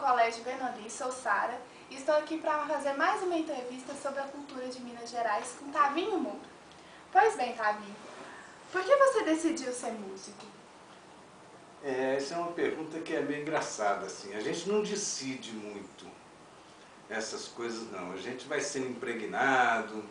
Colégio Bernardim, sou Sara e estou aqui para fazer mais uma entrevista sobre a cultura de Minas Gerais com Tavinho Moura. Pois bem, Tavinho, por que você decidiu ser músico? Essa é uma pergunta que é meio engraçada, assim. A gente não decide muito essas coisas, não. A gente vai sendo impregnado.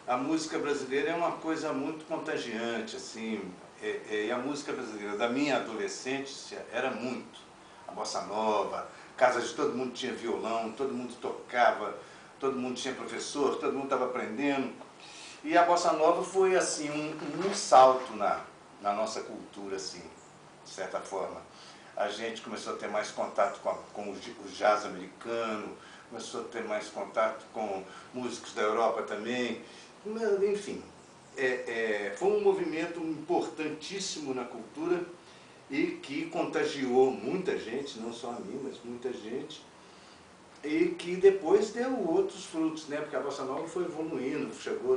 A música brasileira é uma coisa muito contagiante, assim. E a música brasileira da minha adolescência era muito. A bossa nova, casa de todo mundo tinha violão, todo mundo tocava, todo mundo tinha professor, todo mundo estava aprendendo. E a bossa nova foi, assim, um salto na nossa cultura, assim, de certa forma. A gente começou a ter mais contato com o jazz americano, começou a ter mais contato com músicos da Europa também. Enfim, foi um movimento importantíssimo na cultura e que contagiou muita gente, não só a mim, mas muita gente, e que depois deu outros frutos, né? Porque a bossa nova foi evoluindo, chegou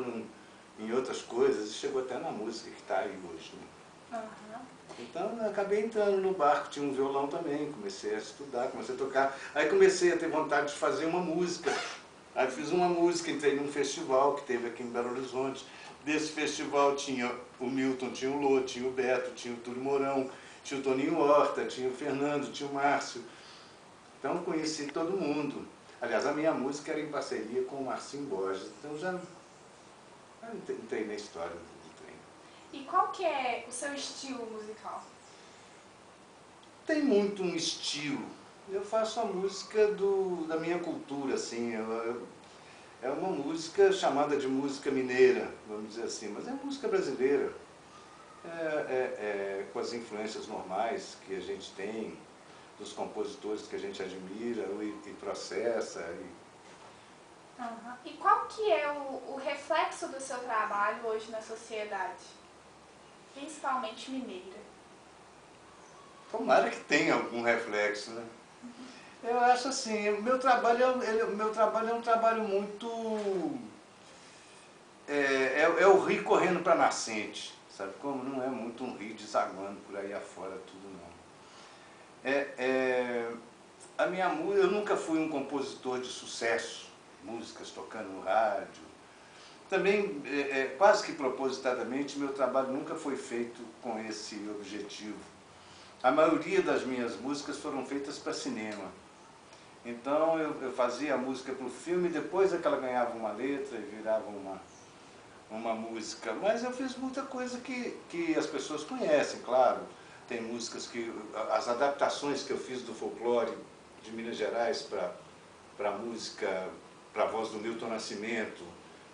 em outras coisas e chegou até na música que está aí hoje, né? Uhum. Então eu acabei entrando no barco, tinha um violão também, comecei a estudar, comecei a tocar, aí comecei a ter vontade de fazer uma música. Aí fiz uma música, entrei num festival que teve aqui em Belo Horizonte. Desse festival tinha o Milton, tinha o Lô, tinha o Beto, tinha o Túlio Mourão, tinha o Toninho Horta, tinha o Fernando, tinha o Márcio. Então conheci todo mundo. Aliás, a minha música era em parceria com o Marcinho Borges, então já entrei na história do trem. E qual que é o seu estilo musical? Tem muito um estilo. Eu faço a música da minha cultura, assim. É uma música chamada de música mineira, vamos dizer assim, mas é música brasileira. Com as influências normais que a gente tem, dos compositores que a gente admira e processa. Uhum. E qual que é o reflexo do seu trabalho hoje na sociedade, principalmente mineira? Tomara que tenha algum reflexo, né? Eu acho assim, o meu trabalho é um trabalho muito... É o rio correndo para a nascente, sabe como? Não é muito um rio desaguando por aí afora, tudo não. A minha música, eu nunca fui um compositor de sucesso, músicas tocando no rádio. Também, quase que propositadamente, meu trabalho nunca foi feito com esse objetivo. A maioria das minhas músicas foram feitas para cinema. Então eu fazia a música para o filme, depois é que ela ganhava uma letra e virava uma música. Mas eu fiz muita coisa que as pessoas conhecem, claro. Tem músicas que... As adaptações que eu fiz do folclore de Minas Gerais para a música, para a voz do Milton Nascimento,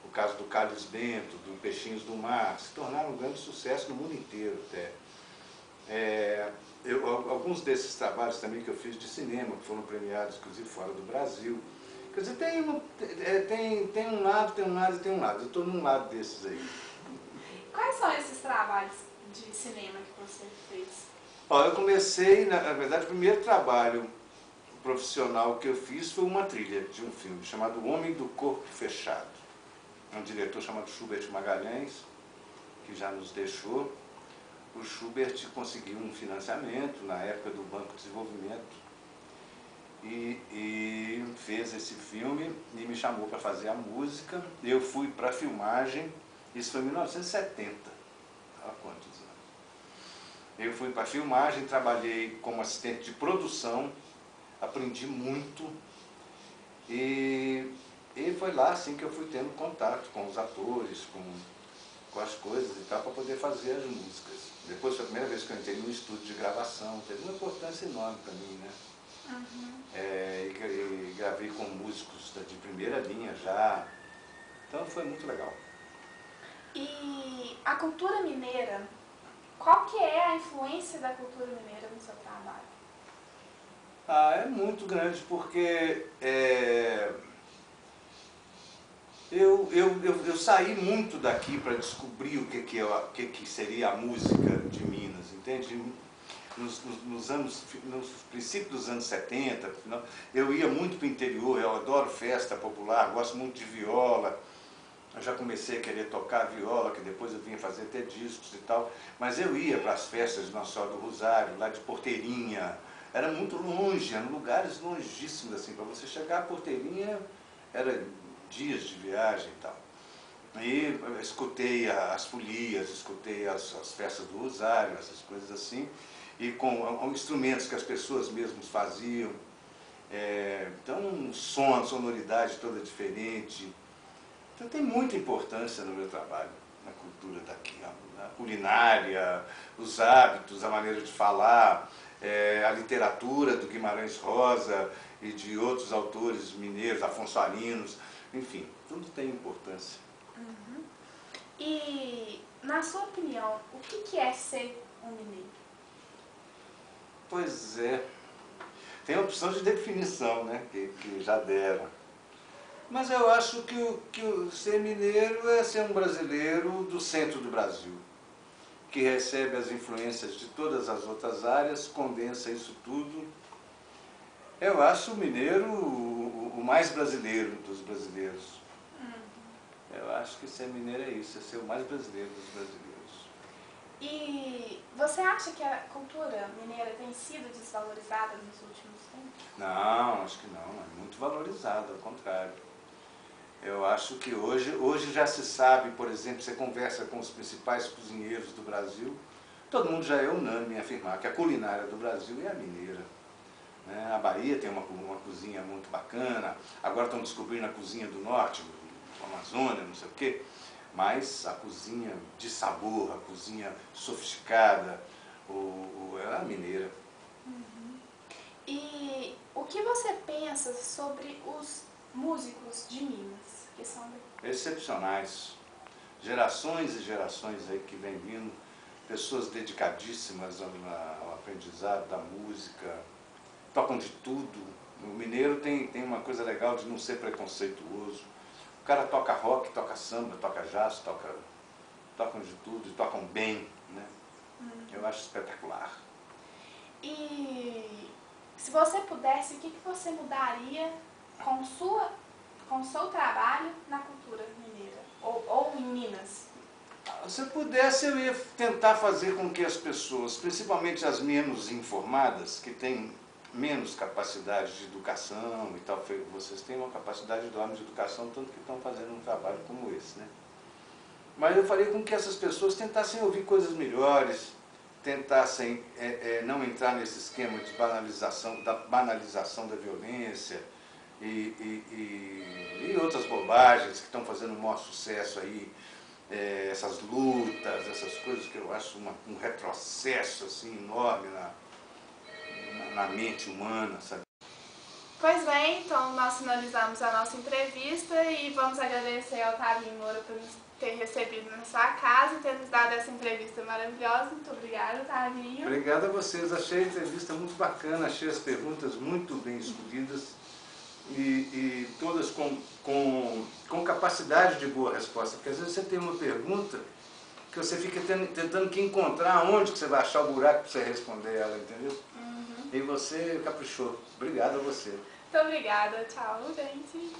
o caso do Carlos Bento, do Peixinhos do Mar, se tornaram um grande sucesso no mundo inteiro até. Alguns desses trabalhos também que eu fiz de cinema, que foram premiados, inclusive, fora do Brasil. Quer dizer, tem um lado, tem um lado e tem um lado. Eu estou num lado desses aí. Quais são esses trabalhos de cinema que você fez? Eu comecei, na verdade, o primeiro trabalho profissional que eu fiz foi uma trilha de um filme chamado O Homem do Corpo Fechado. Um diretor chamado Schubert Magalhães, que já nos deixou. O Schubert conseguiu um financiamento na época do Banco de Desenvolvimento e fez esse filme e me chamou para fazer a música. Eu fui para a filmagem, isso foi em 1970, há quantos anos? Eu fui para a filmagem, trabalhei como assistente de produção, aprendi muito e foi lá assim que eu fui tendo contato com os atores, com as coisas e tal, para poder fazer as músicas. Depois foi a primeira vez que eu entrei no estúdio de gravação, teve uma importância enorme para mim, né? Uhum. E gravei com músicos de primeira linha já, então foi muito legal. E a cultura mineira, qual que é a influência da cultura mineira no seu trabalho? É muito grande, porque eu saí muito daqui para descobrir o que seria a música de Minas, entende? Nos princípios dos anos 70, eu ia muito para o interior, eu adoro festa popular, gosto muito de viola. Eu já comecei a querer tocar viola, que depois eu vinha fazer até discos e tal, mas eu ia para as festas de Nossa Senhora do Rosário, lá de Porteirinha, era muito longe, eram lugares longíssimos, assim, para você chegar à Porteirinha era dias de viagem e tal. E escutei as folias, escutei as festas do Rosário, essas coisas assim, e com instrumentos que as pessoas mesmas faziam. Então, um som, a sonoridade toda diferente. Então, tem muita importância no meu trabalho, na cultura daqui, a culinária, os hábitos, a maneira de falar, a literatura do Guimarães Rosa e de outros autores mineiros, Afonso Arinos, enfim, tudo tem importância. Uhum. E, na sua opinião, o que é ser um mineiro? Pois é, tem a opção de definição, né, que já deram. Mas eu acho que o ser mineiro é ser um brasileiro do centro do Brasil, que recebe as influências de todas as outras áreas, condensa isso tudo. Eu acho o mineiro o mais brasileiro dos brasileiros. Eu acho que ser mineiro é isso, é ser o mais brasileiro dos brasileiros. E você acha que a cultura mineira tem sido desvalorizada nos últimos tempos? Não, acho que não, é muito valorizada, ao contrário. Eu acho que hoje já se sabe, por exemplo, você conversa com os principais cozinheiros do Brasil, todo mundo já é unânime em afirmar que a culinária do Brasil é a mineira. Né? A Bahia tem uma cozinha muito bacana, agora estão descobrindo a cozinha do norte, do Amazônia, não sei o quê, mas a cozinha de sabor, a cozinha sofisticada, é a mineira. Uhum. E o que você pensa sobre os músicos de Minas, que são Excepcionais. Gerações e gerações aí que vem vindo, pessoas dedicadíssimas ao aprendizado da música, tocam de tudo. O mineiro tem uma coisa legal de não ser preconceituoso. O cara toca rock, toca samba, toca jazz, tocam de tudo e tocam bem, né? Eu acho espetacular. E se você pudesse, o que você mudaria com o seu trabalho na cultura mineira? Ou em Minas? Se eu pudesse, eu ia tentar fazer com que as pessoas, principalmente as menos informadas, que têm menos capacidade de educação e tal, vocês têm uma capacidade enorme de educação, tanto que estão fazendo um trabalho como esse, né? Mas eu faria com que essas pessoas tentassem ouvir coisas melhores, tentassem não entrar nesse esquema de banalização da violência e outras bobagens que estão fazendo um maior sucesso aí, essas lutas, essas coisas que eu acho um retrocesso assim, enorme na mente humana, sabe? Pois bem, então nós finalizamos a nossa entrevista e vamos agradecer ao Tavinho Moura por nos ter recebido na sua casa e ter nos dado essa entrevista maravilhosa. Muito obrigada, Tavinho. Obrigado a vocês, achei a entrevista muito bacana, achei as perguntas muito bem escolhidas e todas com capacidade de boa resposta, porque às vezes você tem uma pergunta que você fica tentando que encontrar onde que você vai achar o buraco para você responder ela, entendeu? E você caprichou. Obrigado a você. Muito obrigada. Tchau, gente.